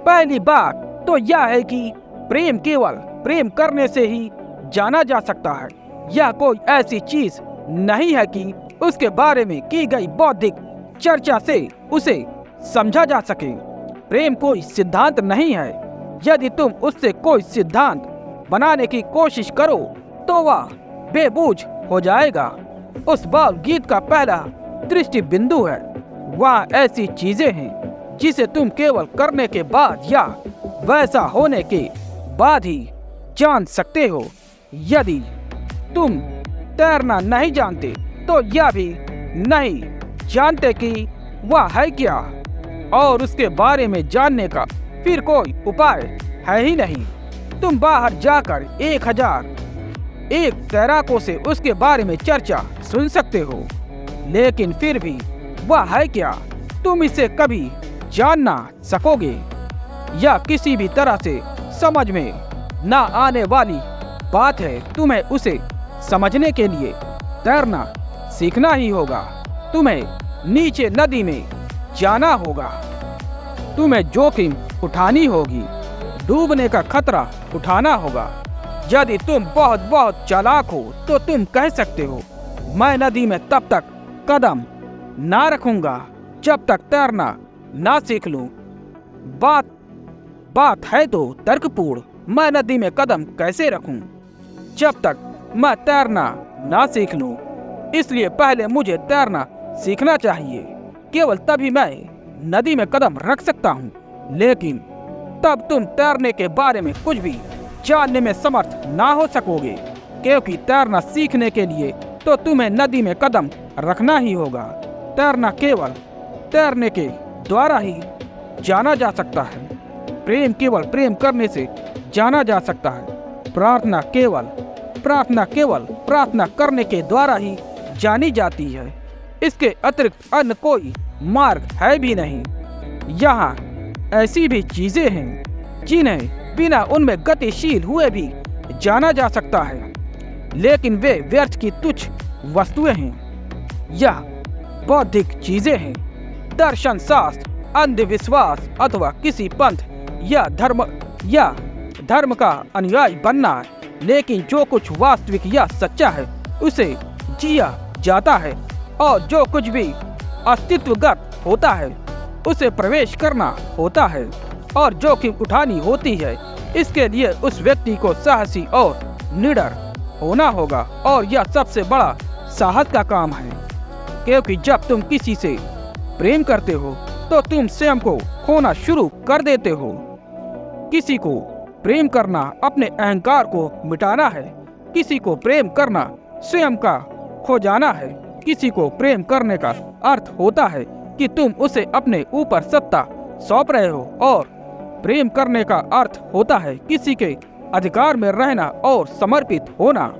पहली बात तो यह है कि प्रेम केवल प्रेम करने से ही जाना जा सकता है। यह कोई ऐसी चीज नहीं है कि उसके बारे में की गई बौद्धिक चर्चा से उसे समझा जा सके। प्रेम कोई सिद्धांत नहीं है। यदि तुम उससे कोई सिद्धांत बनाने की कोशिश करो तो वह बेबूझ हो जाएगा। उस बाल गीत का पहला दृष्टि बिंदु है। वह ऐसी चीजें हैं जिसे तुम केवल करने के बाद या वैसा होने के बाद ही जान सकते हो। यदि तुम तैरना नहीं जानते तो यह भी नहीं जानते कि वह है क्या, और उसके बारे में जानने का फिर कोई उपाय है ही नहीं। तुम बाहर जाकर 1001 तैराकों से उसके बारे में चर्चा सुन सकते हो, लेकिन फिर भी वह है क्या तुम इसे कभी जान ना सकोगे। या किसी भी तरह से समझ में ना आने वाली बात है। तुम्हें उसे समझने के लिए तैरना सीखना ही होगा। तुम्हें नीचे नदी में जाना होगा। तुम्हें जोखिम उठानी होगी। डूबने का खतरा उठाना होगा। यदि तुम बहुत बहुत चालाक हो तो तुम कह सकते हो, मैं नदी में तब तक कदम ना रखूंगा जब तक तैरना ना सीख लूं। बात है तो तर्कपूर्ण। मैं नदी में कदम कैसे रखूं जब तक मैं तैरना ना सीख लूं। इसलिए पहले मुझे तैरना सीखना चाहिए। केवल तभी मैं नदी में कदम रख सकता हूं। लेकिन तब तुम तैरने के बारे में कुछ भी जानने में समर्थ ना हो सकोगे, क्योंकि तैरना सीखने के लिए तो तुम्हें नदी में कदम रखना ही होगा। तैरना केवल तैरने के द्वारा ही जाना जा सकता है। प्रेम केवल प्रेम करने से जाना जा सकता है। प्रार्थना केवल प्रार्थना करने के द्वारा ही जानी जाती है। इसके अतिरिक्त अन्य कोई मार्ग है भी नहीं। यहाँ ऐसी भी चीजें हैं जिन्हें बिना उनमें गतिशील हुए भी जाना जा सकता है, लेकिन वे व्यर्थ की तुच्छ वस्तुएं हैं। यह बौद्धिक चीजें हैं, दर्शन शास्त्र, अंधविश्वास अथवा किसी पंथ या धर्म का अनुयायी बनना। लेकिन जो कुछ वास्तविक या सच्चा है उसे जिया जाता है, और जो कुछ भी अस्तित्वगत होता है उसे प्रवेश करना होता है और जोखिम उठानी होती है। इसके लिए उस व्यक्ति को साहसी और निडर होना होगा, और यह सबसे बड़ा साहस का काम है, क्योंकि जब तुम किसी से प्रेम करते हो तो तुम स्वयं को खोना शुरू कर देते हो। किसी को प्रेम करना अपने अहंकार को मिटाना है। किसी को प्रेम करना स्वयं का खो जाना है। किसी को प्रेम करने का अर्थ होता है कि तुम उसे अपने ऊपर सत्ता सौंप रहे हो, और प्रेम करने का अर्थ होता है किसी के अधिकार में रहना और समर्पित होना।